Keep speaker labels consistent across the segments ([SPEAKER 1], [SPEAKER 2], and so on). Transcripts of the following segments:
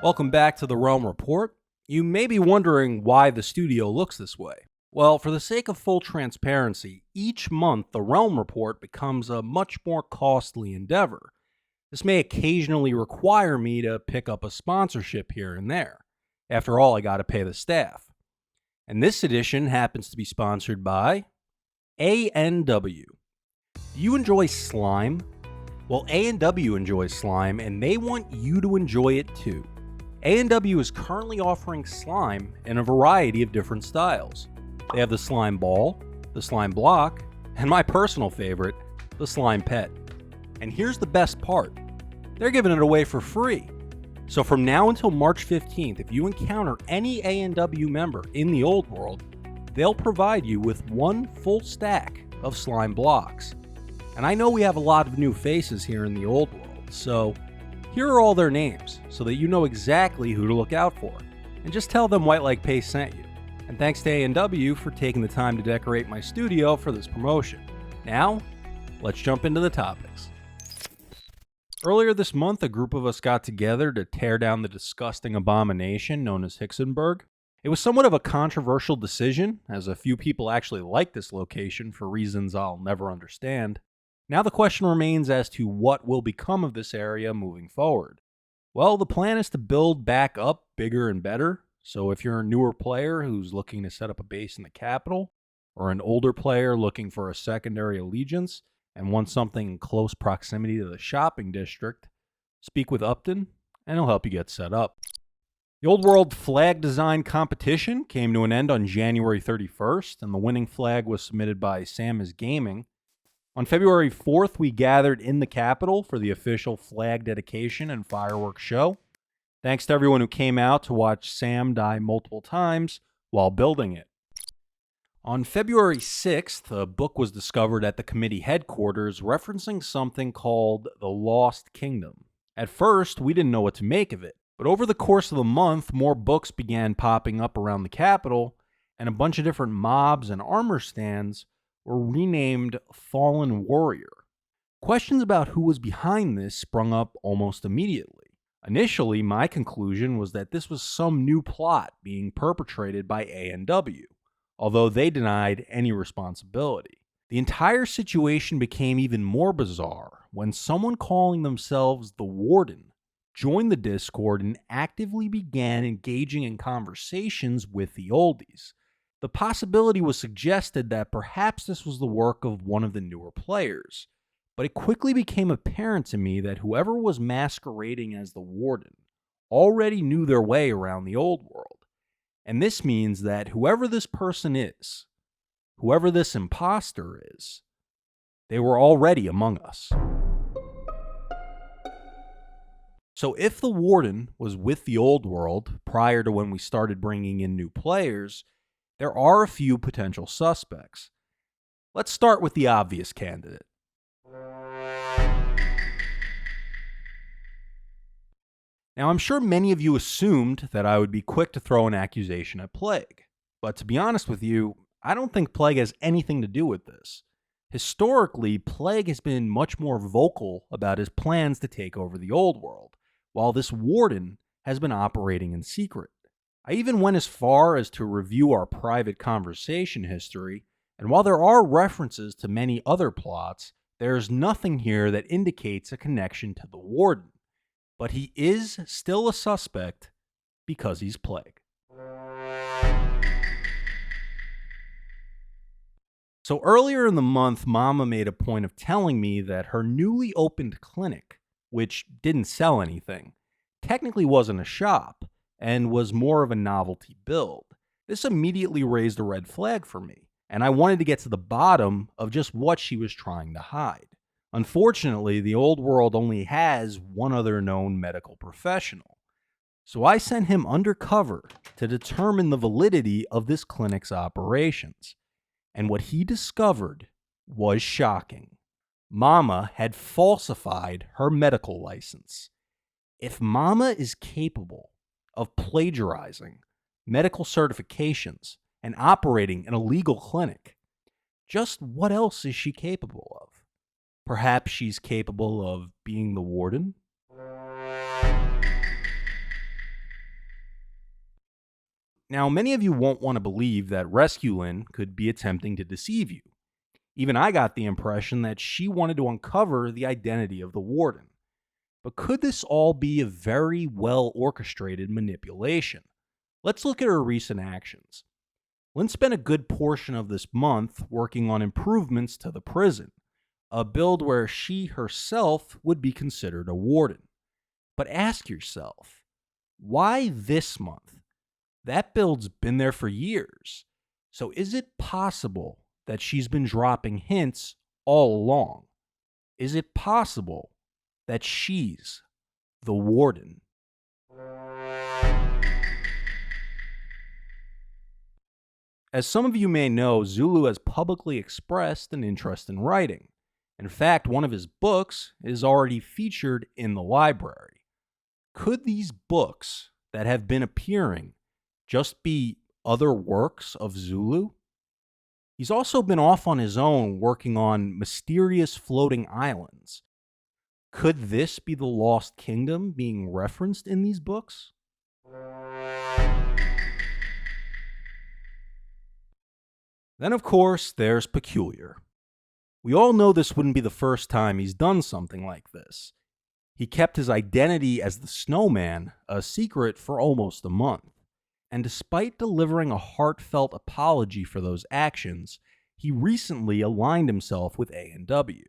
[SPEAKER 1] Welcome back to the Realm Report. You may be wondering why the studio looks this way. Well, for the sake of full transparency, each month the Realm Report becomes a much more costly endeavor. This may occasionally require me to pick up a sponsorship here and there. After all, I gotta pay the staff. And this edition happens to be sponsored by A&W. Do you enjoy slime? Well, A&W enjoys slime, and they want you to enjoy it too. A&W is currently offering slime in a variety of different styles. They have the slime ball, the slime block, and my personal favorite, the slime pet. And here's the best part. They're giving it away for free. So from now until March 15th, if you encounter any A&W member in the old world, they'll provide you with one full stack of slime blocks. And I know we have a lot of new faces here in the old world, so here are all their names so that you know exactly who to look out for. And just tell them White Like Paste sent you. And thanks to A&W for taking the time to decorate my studio for this promotion. Now, let's jump into the topics. Earlier this month, a group of us got together to tear down the disgusting abomination known as Hicksenberg. It was somewhat of a controversial decision, as a few people actually like this location for reasons I'll never understand. Now the question remains as to what will become of this area moving forward. Well, the plan is to build back up bigger and better, so if you're a newer player who's looking to set up a base in the capital, or an older player looking for a secondary allegiance and wants something in close proximity to the shopping district, speak with Upton and he'll help you get set up. The Old World flag design competition came to an end on January 31st, and the winning flag was submitted by Sam is Gaming. On February 4th, we gathered in the Capitol for the official flag dedication and fireworks show. Thanks to everyone who came out to watch Sam die multiple times while building it. On February 6th, a book was discovered at the committee headquarters referencing something called the Lost Kingdom. At first, we didn't know what to make of it, but over the course of the month, more books began popping up around the Capitol, and a bunch of different mobs and armor stands were renamed Fallen Warrior. Questions about who was behind this sprung up almost immediately. Initially, my conclusion was that this was some new plot being perpetrated by A&W, although they denied any responsibility. The entire situation became even more bizarre when someone calling themselves the Warden joined the Discord and actively began engaging in conversations with the Oldies. The possibility was suggested that perhaps this was the work of one of the newer players, but it quickly became apparent to me that whoever was masquerading as the Warden already knew their way around the old world. And this means that whoever this person is, whoever this imposter is, they were already among us. So if the Warden was with the old world prior to when we started bringing in new players, there are a few potential suspects. Let's start with the obvious candidate. Now, I'm sure many of you assumed that I would be quick to throw an accusation at Plague, but to be honest with you, I don't think Plague has anything to do with this. Historically, Plague has been much more vocal about his plans to take over the old world, while this Warden has been operating in secret. I even went as far as to review our private conversation history, and while there are references to many other plots, there is nothing here that indicates a connection to the Warden. But he is still a suspect because he's Plague. So earlier in the month, Mama made a point of telling me that her newly opened clinic, which didn't sell anything, technically wasn't a shop, and was more of a novelty build. This immediately raised a red flag for me, and I wanted to get to the bottom of just what she was trying to hide. Unfortunately, the old world only has one other known medical professional, so I sent him undercover to determine the validity of this clinic's operations. And what he discovered was shocking. Mama had falsified her medical license. If Mama is capable of plagiarizing medical certifications and operating an illegal clinic, just what else is she capable of? Perhaps she's capable of being the Warden? Now, many of you won't want to believe that Rescuelin could be attempting to deceive you. Even I got the impression that she wanted to uncover the identity of the Warden. But could this all be a very well orchestrated manipulation? Let's look at her recent actions. Lynn spent a good portion of this month working on improvements to the prison, a build where she herself would be considered a warden. But ask yourself, why this month? That build's been there for years. So is it possible that she's been dropping hints all along? Is it possible that she's the Warden? As some of you may know, Zulu has publicly expressed an interest in writing. In fact, one of his books is already featured in the library. Could these books that have been appearing just be other works of Zulu? He's also been off on his own working on mysterious floating islands. Could this be the Lost Kingdom being referenced in these books? Then, of course, there's Peculiar. We all know this wouldn't be the first time he's done something like this. He kept his identity as the Snowman a secret for almost a month. And despite delivering a heartfelt apology for those actions, he recently aligned himself with A&W.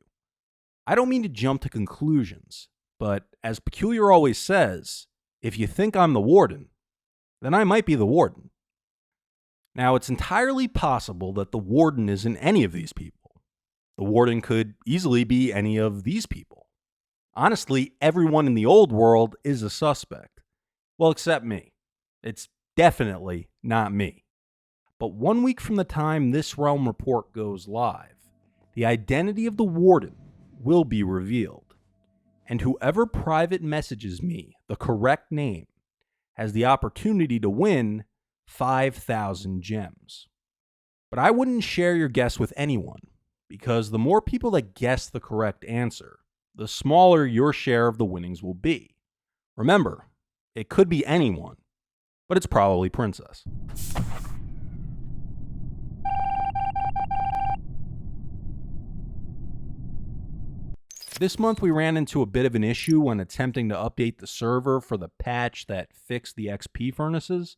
[SPEAKER 1] I don't mean to jump to conclusions, but as Peculiar always says, if you think I'm the Warden, then I might be the Warden. Now, it's entirely possible that the Warden isn't any of these people. The Warden could easily be any of these people. Honestly, everyone in the old world is a suspect. Well, except me. It's definitely not me. But 1 week from the time this Realm report goes live, the identity of the Warden will be revealed. And whoever private messages me the correct name has the opportunity to win 5,000 gems. But I wouldn't share your guess with anyone, because the more people that guess the correct answer, the smaller your share of the winnings will be. Remember, it could be anyone, but it's probably Princess. This month we ran into a bit of an issue when attempting to update the server for the patch that fixed the XP furnaces.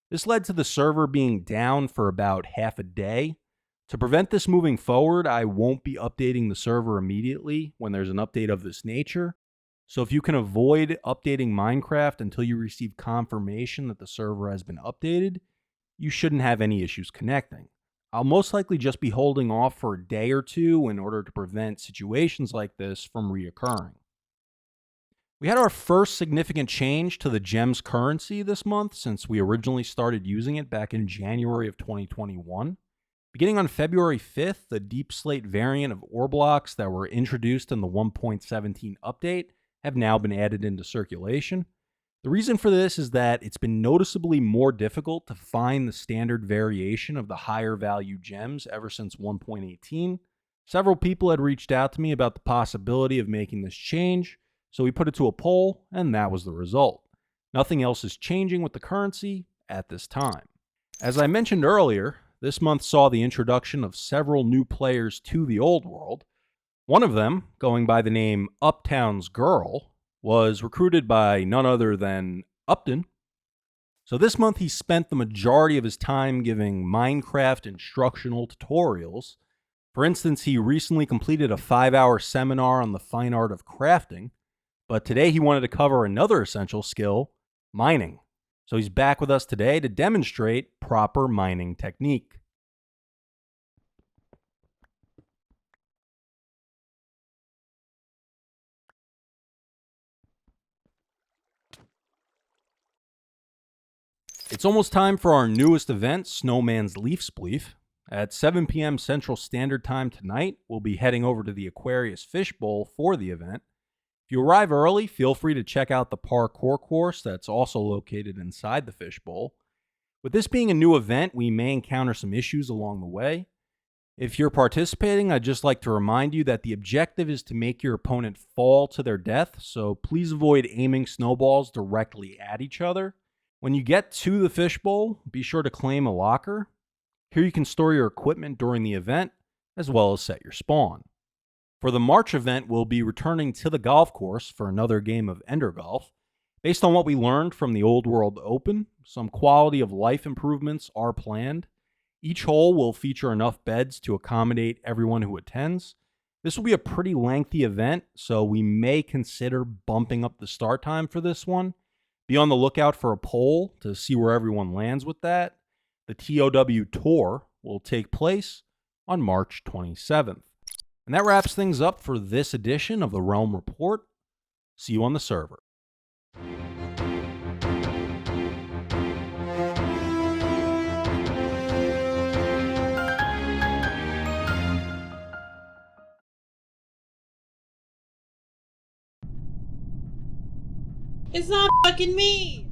[SPEAKER 1] This led to the server being down for about half a day. To prevent this moving forward, I won't be updating the server immediately when there's an update of this nature. So if you can avoid updating Minecraft until you receive confirmation that the server has been updated, you shouldn't have any issues connecting. I'll most likely just be holding off for a day or two in order to prevent situations like this from reoccurring. We had our first significant change to the gems currency this month since we originally started using it back in January of 2021. Beginning on February 5th, the Deep Slate variant of ore blocks that were introduced in the 1.17 update have now been added into circulation. The reason for this is that it's been noticeably more difficult to find the standard variation of the higher value gems ever since 1.18. Several people had reached out to me about the possibility of making this change, so we put it to a poll, and that was the result. Nothing else is changing with the currency at this time. As I mentioned earlier, this month saw the introduction of several new players to the old world. One of them, going by the name Uptown's Girl, was recruited by none other than Upton. So this month he spent the majority of his time giving Minecraft instructional tutorials. For instance, he recently completed a 5-hour seminar on the fine art of crafting, but today he wanted to cover another essential skill, mining. So he's back with us today to demonstrate proper mining technique. It's almost time for our newest event, Snowman's Leaf Spleef. At 7 p.m. Central Standard Time tonight, we'll be heading over to the Aquarius Fishbowl for the event. If you arrive early, feel free to check out the parkour course that's also located inside the fishbowl. With this being a new event, we may encounter some issues along the way. If you're participating, I'd just like to remind you that the objective is to make your opponent fall to their death, so please avoid aiming snowballs directly at each other. When you get to the fishbowl, be sure to claim a locker. Here you can store your equipment during the event, as well as set your spawn. For the March event, we'll be returning to the golf course for another game of Ender Golf. Based on what we learned from the Old World Open, some quality of life improvements are planned. Each hole will feature enough beds to accommodate everyone who attends. This will be a pretty lengthy event, so we may consider bumping up the start time for this one. Be on the lookout for a poll to see where everyone lands with that. The TOW Tour will take place on March 27th. And that wraps things up for this edition of the Realm Report. See you on the server.
[SPEAKER 2] It's not fucking me!